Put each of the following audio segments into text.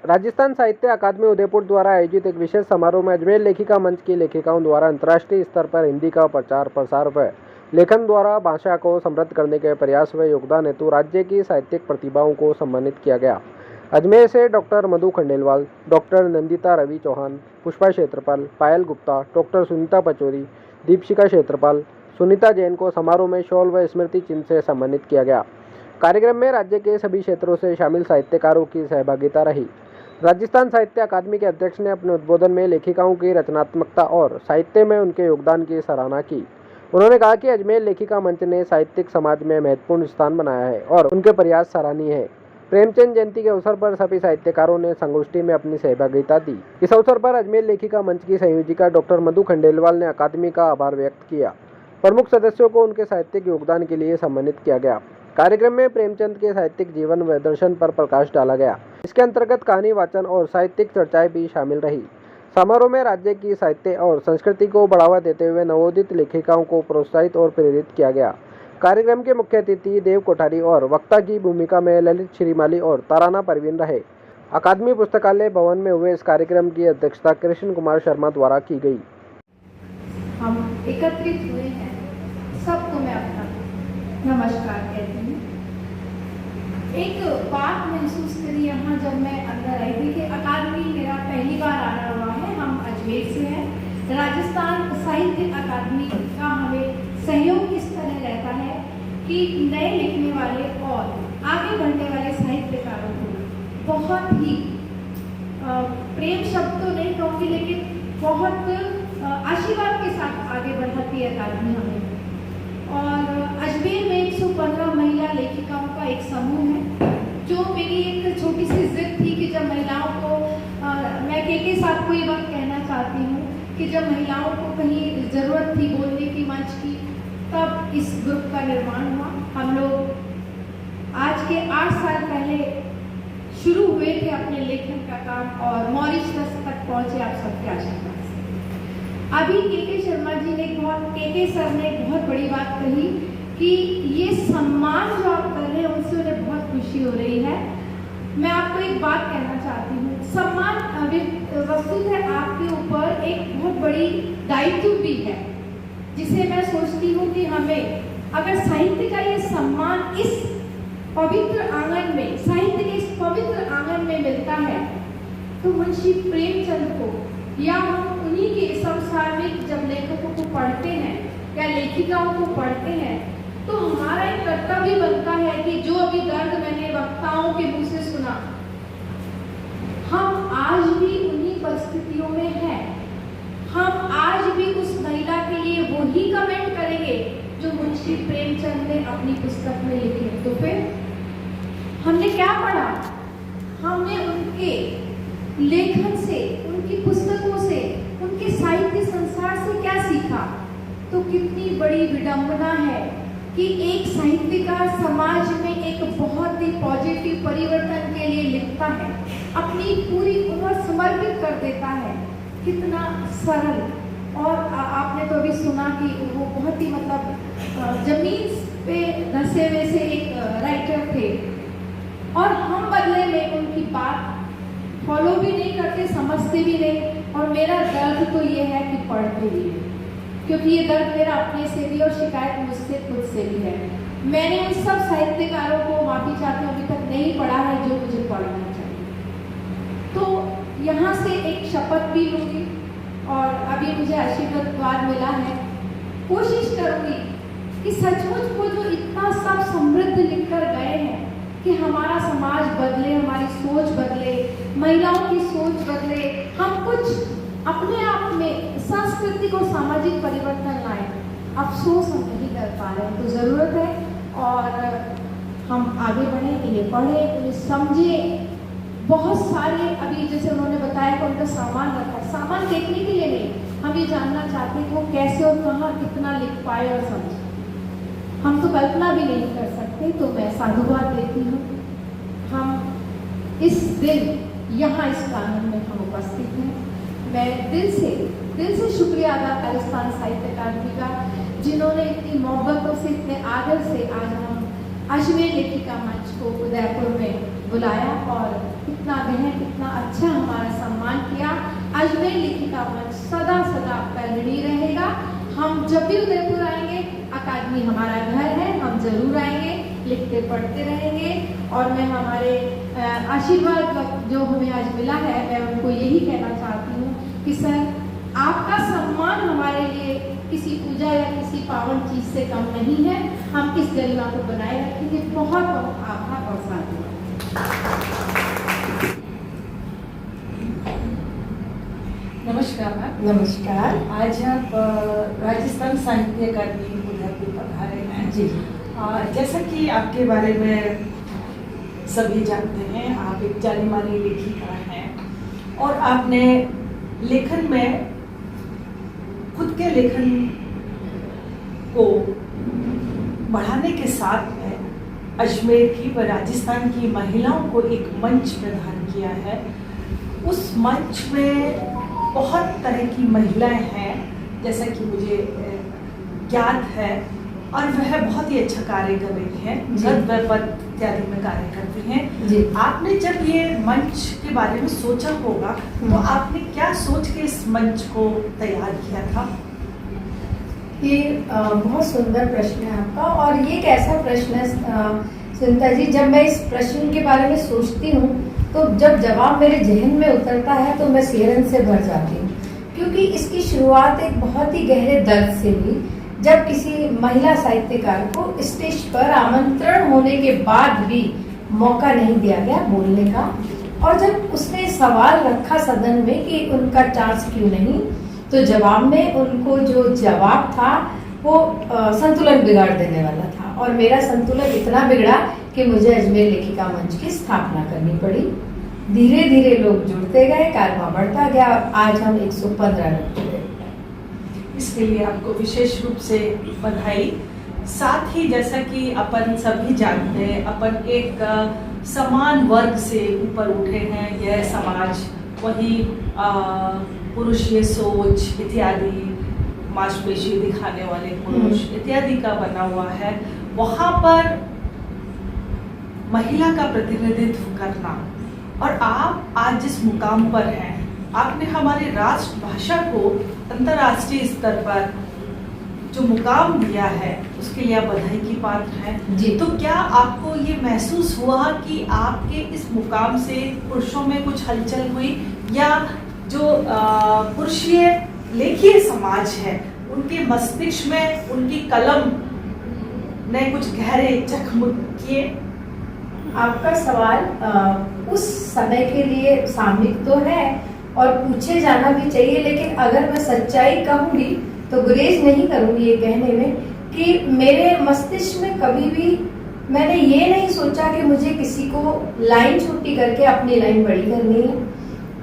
राजस्थान साहित्य अकादमी उदयपुर द्वारा आयोजित एक विशेष समारोह में अजमेर लेखिका मंच की लेखिकाओं द्वारा अंतर्राष्ट्रीय स्तर पर हिंदी का प्रचार प्रसार व लेखन द्वारा भाषा को समृद्ध करने के प्रयास व योगदान हेतु राज्य की साहित्यिक प्रतिभाओं को सम्मानित किया गया। अजमेर से डॉक्टर मधु खंडेलवाल, डॉक्टर नंदिता रवि चौहान, पुष्पा क्षेत्रपाल, पायल गुप्ता, डॉक्टर सुनीता पचौरी, दीपशिका क्षेत्रपाल, सुनीता जैन को समारोह में शॉल व स्मृति चिन्ह से सम्मानित किया गया। कार्यक्रम में राज्य के सभी क्षेत्रों से शामिल साहित्यकारों की सहभागिता रही। राजस्थान साहित्य अकादमी के अध्यक्ष ने अपने उद्बोधन में लेखिकाओं की रचनात्मकता और साहित्य में उनके योगदान की सराहना की। उन्होंने कहा कि अजमेर लेखिका मंच ने साहित्यिक समाज में महत्वपूर्ण स्थान बनाया है और उनके प्रयास सराहनीय है। प्रेमचंद जयंती के अवसर पर सभी साहित्यकारों ने संगोष्ठी में अपनी सहभागिता दी। इस अवसर पर अजमेर लेखिका मंच की संयोजिका डॉक्टर मधु खंडेलवाल ने अकादमी का आभार व्यक्त किया। प्रमुख सदस्यों को उनके साहित्यिक योगदान के लिए सम्मानित किया गया। कार्यक्रम में प्रेमचंद के साहित्यिक जीवन व दर्शन पर प्रकाश डाला गया। इसके अंतर्गत कहानी वाचन और साहित्यिक चर्चाएं भी शामिल रही। समारोह में राज्य की साहित्य और संस्कृति को बढ़ावा देते हुए नवोदित लेखिकाओं को प्रोत्साहित और प्रेरित किया गया। कार्यक्रम के मुख्य अतिथि देव कोठारी और वक्ता की भूमिका में ललित श्रीमाली और ताराना परवीन रहे। अकादमी पुस्तकालय भवन में हुए इस कार्यक्रम की अध्यक्षता कृष्ण कुमार शर्मा द्वारा की गई। हम एकत्रित हुए हैं, सबको मैं अपना नमस्कार कहती हूँ। एक बात महसूस करी यहाँ जब मैं अंदर आई थी कि अकादमी मेरा पहली बार आना हुआ है। हम अजमेर से हैं। राजस्थान साहित्य अकादमी का हमें सहयोग इस तरह रहता है कि नए लिखने वाले और आगे बढ़ने वाले साहित्यकारों को बहुत ही प्रेम शब्द तो नहीं कहूँगी, लेकिन बहुत आशीर्वाद के साथ आगे बढ़ाती है अकादमी हमें। और अजमेर में 115 महिला लेखिकाओं का एक समूह है, जो मेरी एक छोटी सी जिद थी कि जब महिलाओं को मैं के साथ को ये बात कहना चाहती हूँ कि जब महिलाओं को कहीं ज़रूरत थी बोलने की मंच की, तब इस ग्रुप का निर्माण हुआ। हम लोग आज के 8 साल पहले शुरू हुए थे अपने लेखन का काम और मॉरिशस तक पहुँचे आप सबके आशीर्वाद से। अभी के शर्मा जी ने के सर ने एक बहुत बड़ी बात कही कि ये सम्मान जो आप कर रहे हैं उनसे उन्हें बहुत खुशी हो रही है। मैं आपको एक बात कहना चाहती हूँ, सम्मान वस्तु है आपके ऊपर एक बहुत बड़ी दायित्व भी है, जिसे मैं सोचती हूँ कि हमें अगर साहित्य का ये सम्मान इस पवित्र आंगन में, साहित्य के इस पवित्र आंगन में मिलता है, तो मुंशी प्रेमचंद को या हम उन्हीं के समसामयिक जब लेखकों को पढ़ते हैं या लेखिकाओं को पढ़ते हैं, तो हमारा एक कर्तव्य बनता है कि जो अभी दर्द मैंने वक्ताओं के मुंह से सुना, हम आज भी उन्हीं परिस्थितियों में हैं। हम आज भी उस महिला के लिए वही कमेंट करेंगे जो मुंशी प्रेमचंद ने अपनी पुस्तक में लिखे। तो फिर हमने क्या पढ़ा? हमने उनके लेखन से, उनकी पुस्तकों से, उनके साहित्य संसार से क्या सीखा? तो कितनी बड़ी विडंबना है कि एक साहित्यकार समाज में एक बहुत ही पॉजिटिव परिवर्तन के लिए लिखता है, अपनी पूरी उम्र समर्पित कर देता है। कितना सरल। और आपने तो अभी सुना कि वो बहुत ही मतलब जमीन पे धंसे हुए से एक राइटर थे, और हम बदले में उनकी बात फॉलो भी नहीं करते, समझते भी नहीं। और मेरा दर्द तो ये है कि पढ़ते भी है, क्योंकि ये दर्द मेरा अपने से भी और शिकायत मुझसे खुद से भी है। मैंने उन सब साहित्यकारों को माफी चाहती हूँ अभी तक नहीं पढ़ा है जो मुझे पढ़ना चाहिए। तो यहाँ से एक शपथ भी लूँगी, और अभी मुझे आशीर्वाद मिला है, कोशिश करूँगी कि सचमुच वो जो इतना सब समृद्ध लिख कर गए हैं कि हमारा समाज बदले, हमारी सोच बदले, महिलाओं की सोच बदले, हम कुछ अपने आप में सांस्कृतिक और सामाजिक परिवर्तन लाए। अफसोस हम नहीं कर पा रहे हैं, तो ज़रूरत है और हम आगे बढ़ें, इन्हें पढ़ें, इन्हें समझें। बहुत सारे अभी जैसे उन्होंने बताया कि उनका सामान रखा है, सामान देखने के लिए नहीं, हम ये जानना चाहते हैं कि वो कैसे और कहाँ कितना लिख पाए और समझे। हम तो कल्पना भी नहीं कर सकते। तो मैं साधुवाद देती हूँ। हम इस दिन यहाँ इस प्रांगण में हम उपस्थित हैं। मैं दिल से शुक्रिया अदा राजस्थान साहित्य अकादमी का, जिन्होंने इतनी मोहब्बतों से, इतने आदर से आज हम अजमेर लेखिका मंच को उदयपुर में बुलाया और इतना गहन इतना अच्छा हमारा सम्मान किया। अजमेर लेखिका मंच सदा सदा आपका ऋणी रहेगा। हम जब भी उदयपुर आएंगे, अकादमी हमारा घर है, हम जरूर आएंगे, लिखते पढ़ते रहेंगे। और मैं हमारे आशीर्वाद जो हमें आज मिला है, मैं उनको यही कहना चाहती हूँ कि सर, आपका सम्मान हमारे लिए किसी पूजा या किसी पावन चीज से कम नहीं है। हम इस गरिमा को बनाए रखेंगे। बहुत बहुत आभार और साधुवाद। नमस्कार मैम। नमस्कार। आज आप राजस्थान साहित्य अकादमी उदयपुर पधारे हैं जी। जैसा कि आपके बारे में सभी जानते हैं, आप एक जानी मानी लेखिका हैं और आपने लेखन में खुद के लेखन को बढ़ाने के साथ में अजमेर की व राजस्थान की महिलाओं को एक मंच प्रदान किया है। उस मंच में बहुत तरह की महिलाएं हैं, जैसा कि मुझे ज्ञात है, और वह बहुत ही अच्छा कार्य कर रही हैं, गद्य व पद्य इत्यादि में कार्य करती हैं जी। आपने जब ये मंच के बारे में सोचा होगा तो आपने क्या सोच के इस मंच को तैयार किया था? ये बहुत सुंदर प्रश्न है आपका, और ये एक ऐसा प्रश्न है सुनीता जी, जब मैं इस प्रश्न के बारे में सोचती हूँ तो जब जवाब मेरे जहन में उतरता है तो मैं सिहरन से भर जाती हूँ, क्योंकि इसकी शुरुआत एक बहुत ही गहरे दर्द से हुई। जब किसी महिला साहित्यकार को स्टेज पर आमंत्रण होने के बाद भी मौका नहीं दिया गया बोलने का, और जब उसने सवाल रखा सदन में कि उनका चांस क्यों नहीं, तो जवाब में उनको जो जवाब था वो संतुलन बिगाड़ देने वाला था। और मेरा संतुलन इतना बिगड़ा कि मुझे अजमेर लेखिका मंच की स्थापना करनी पड़ी। धीरे धीरे लोग जुड़ते गए, कारवा बढ़ता गया, आज हम 115 लोग हो गए। इसके लिए आपको विशेष रूप से बधाई। साथ ही जैसा कि अपन सभी जानते हैं, अपन एक समान वर्ग से ऊपर उठे हैं। यह समाज वही पुरुषीय सोच इत्यादि, मांसपेशी दिखाने वाले पुरुष इत्यादि का बना हुआ है। वहाँ पर महिला का प्रतिनिधित्व करना, और आप आज जिस मुकाम पर हैं, आपने हमारे राष्ट्रभाषा को अंतर्राष्ट्रीय स्तर पर जो मुकाम दिया है, उसके लिए आप बधाई की पात्र हैं जी। तो क्या आपको ये महसूस हुआ कि आपके इस मुकाम से पुरुषों में कुछ हलचल हुई, या जो पुरुषीय लेखीय समाज है उनके मस्तिष्क में उनकी कलम ने कुछ गहरे जख्म किए? आपका सवाल उस समय के लिए सामयिक तो है और पूछे जाना भी चाहिए, लेकिन अगर मैं सच्चाई कहूंगी तो गुरेज नहीं करूंगी ये कहने में कि मेरे मस्तिष्क में कभी भी मैंने ये नहीं सोचा कि मुझे किसी को लाइन छुट्टी करके अपनी लाइन बड़ी करनी है।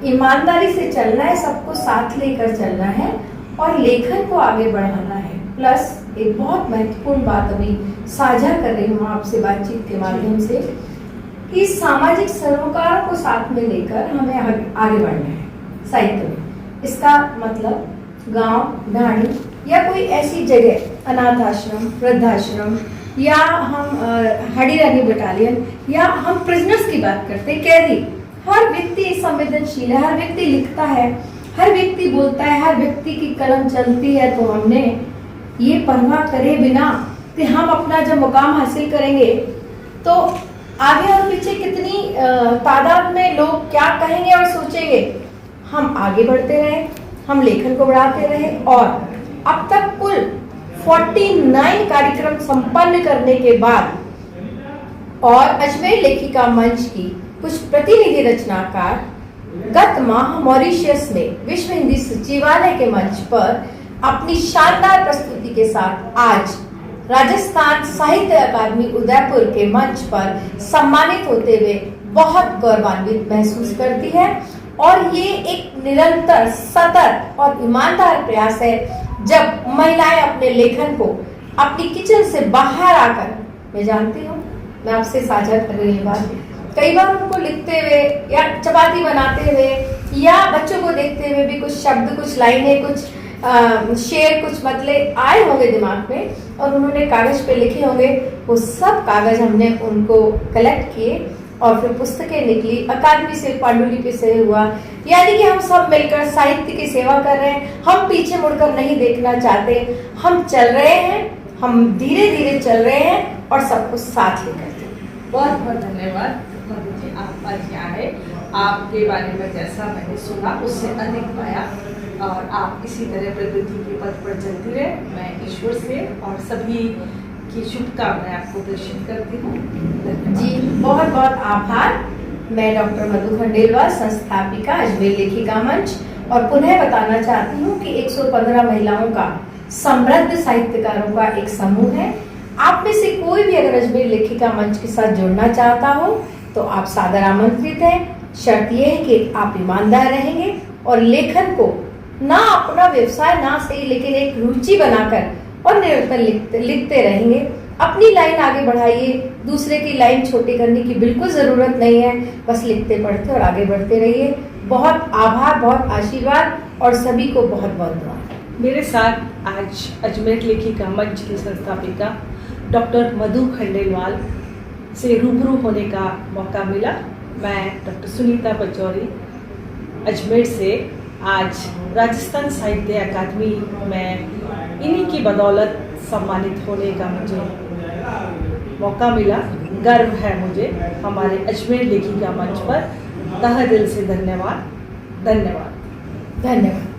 ईमानदारी से चलना है, सबको साथ लेकर चलना है और लेखन को आगे बढ़ाना है। प्लस एक बहुत महत्वपूर्ण बात अभी साझा कर रही हूँ आपसे बातचीत के माध्यम से कि सामाजिक सरोकारों को साथ में लेकर हमें आगे बढ़ना है साहित्य में। इसका मतलब गांव ढाणी या कोई ऐसी जगह, अनाथ आश्रम, वृद्धाश्रम, या हम हडीरानी बटालियन, या हम प्रिजनर्स की बात करते हैं, कैदी, हर व्यक्ति संवेदनशील है, हर व्यक्ति लिखता है, हर व्यक्ति बोलता है, हर व्यक्ति की कलम चलती है। तो हमने ये परवाह करे बिना कि हम अपना जब मुकाम हासिल करेंगे तो आगे और पीछे कितनी तादाद में लोग क्या कहेंगे और सोचेंगे, हम आगे बढ़ते रहे, हम लेखन को बढ़ाते रहे। और अब तक कुल 49 कार्यक्रम संपन्न करने के बाद और अजमेर लेखिका मंच की कुछ प्रतिनिधि रचनाकार गत माह मॉरिशस में विश्व हिंदी सचिवालय के मंच पर अपनी शानदार प्रस्तुति के साथ आज राजस्थान साहित्य अकादमी उदयपुर के मंच पर सम्मानित होते हुए बहुत गौरवान्वित महसूस करती है। और ये एक निरंतर, सतत और ईमानदार प्रयास है जब महिलाएं अपने लेखन को अपनी किचन से बाहर आकर, मैं जानती हूँ, मैं आपसे साझा कर रही हूँ बात, कई बार उनको लिखते हुए या चपाती बनाते हुए या बच्चों को देखते हुए भी कुछ शब्द, कुछ लाइनें, कुछ शेर कुछ मतलब आए होंगे दिमाग में और उन्होंने कागज पे लिखे होंगे। वो सब कागज हमने उनको कलेक्ट किए और फिर पुस्तकें निकली, अकादमी से पांडुलिपि से हुआ। यानी कि हम सब मिलकर साहित्य की सेवा कर रहे हैं। हम पीछे मुड़कर नहीं देखना चाहते, हम चल रहे हैं, हम धीरे धीरे चल रहे हैं और सब कुछ साथ लेकर। बहुत बहुत धन्यवाद मधु जी, आप आज यहाँ आए। आपके बारे में जैसा मैंने सुना उससे अधिक पाया और आप इसी तरह प्रगति के पथ पर चलती रहे। मैं ईश्वर से और सभी की शुभकामनाएं आपको प्रेषित करती हूँ। जी बहुत बहुत आभार। मैं डॉक्टर मधु खंडेलवाल, संस्थापिका अजमेर लेखिका मंच, और पुनः बताना चाहती हूँ कि 115 महिलाओं का समृद्ध साहित्यकारों का एक समूह है। आप में से कोई भी अगर अजमेर लेखिका मंच के साथ जुड़ना चाहता हो तो आप सादर आमंत्रित हैं। शर्त यह है कि आप ईमानदार रहेंगे और लेखन को ना अपना व्यवसाय ना सही लेकिन एक रुचि बनाकर और निरंतर लिखते रहेंगे। अपनी लाइन आगे बढ़ाइए, दूसरे की लाइन छोटी करने की बिल्कुल जरूरत नहीं है। बस लिखते पढ़ते और आगे बढ़ते रहिए। बहुत आभार, बहुत आशीर्वाद और सभी को बहुत बहुत दुआ। मेरे साथ आज अजमेर लेखिका मंच की संस्थापिका डॉक्टर मधु खंडेलवाल से रूबरू होने का मौका मिला। मैं डॉक्टर सुनीता पचौरी अजमेर से आज राजस्थान साहित्य अकादमी में इन्हीं की बदौलत सम्मानित होने का मुझे मौका मिला। गर्व है मुझे हमारे अजमेर लेखिका मंच पर। तहे दिल से धन्यवाद। धन्यवाद।